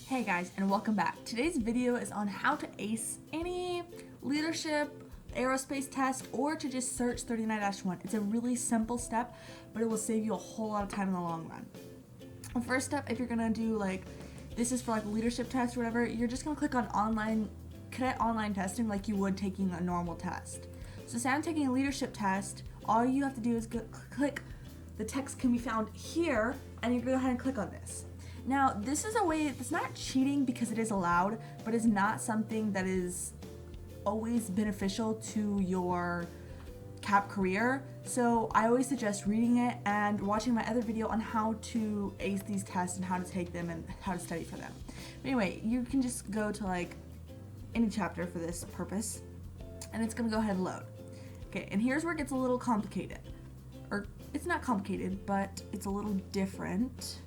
Hey guys, and welcome back. Today's video is on how to ace any leadership, aerospace test, or to just search 39-1. It's a really simple step, but it will save you a whole lot of time in the long run. The first step, if you're gonna do this is for a leadership test or whatever, you're just gonna click on cadet online testing like you would taking a normal test. So say I'm taking a leadership test, all you have to do is click, the text can be found here, and you go ahead and click on this. Now, this is a way, it's not cheating because it is allowed, but it's not something that is always beneficial to your CAP career. So I always suggest reading it and watching my other video on how to ace these tests and how to take them and how to study for them. But anyway, you can just go to any chapter for this purpose, and it's gonna go ahead and load. Okay, and here's where it gets a little complicated. Or, it's not complicated, but it's a little different.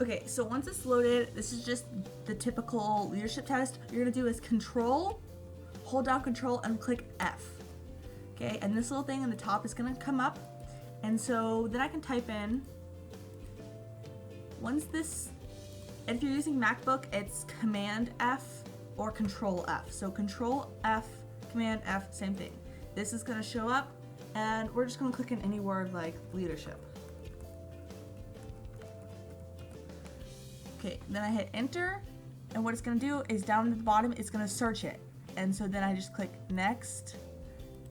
Okay, so once it's loaded, this is just the typical leadership test. What you're gonna do is hold down control and click F. Okay, and this little thing in the top is gonna come up. And so then I can type in, and if you're using MacBook, it's Command F or Control F. So Control F, Command F, same thing. This is gonna show up, and we're just gonna click in any word like leadership. Okay, then I hit enter, and what it's gonna do is down at the bottom, it's gonna search it. And so then I just click next,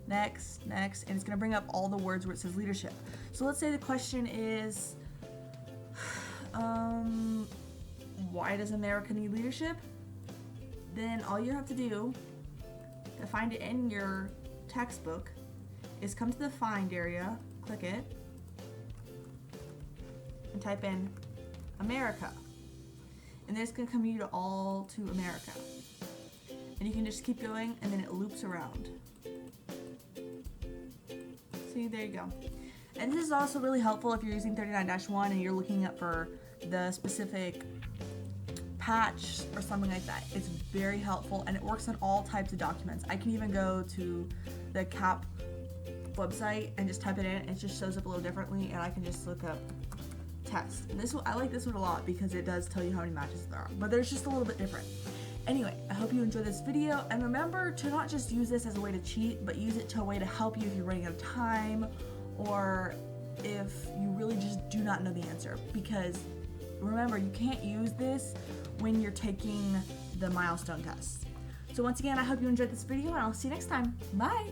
next, next, and it's gonna bring up all the words where it says leadership. So let's say the question is, why does America need leadership? Then all you have to do to find it in your textbook is come to the find area, click it, and type in America. And then it's going to come you to all to America. And you can just keep going, and then it loops around. See, there you go. And this is also really helpful if you're using 39-1 and you're looking up for the specific patch or something like that. It's very helpful, and it works on all types of documents. I can even go to the CAP website and just type it in, and it just shows up a little differently, and I can just look up test. And I like this one a lot because it does tell you how many matches there are, but there's just a little bit different. Anyway, I hope you enjoyed this video, and remember to not just use this as a way to cheat, but use it to a way to help you if you're running out of time or if you really just do not know the answer. Because remember, you can't use this when you're taking the milestone test. So once again, I hope you enjoyed this video, and I'll see you next time. Bye!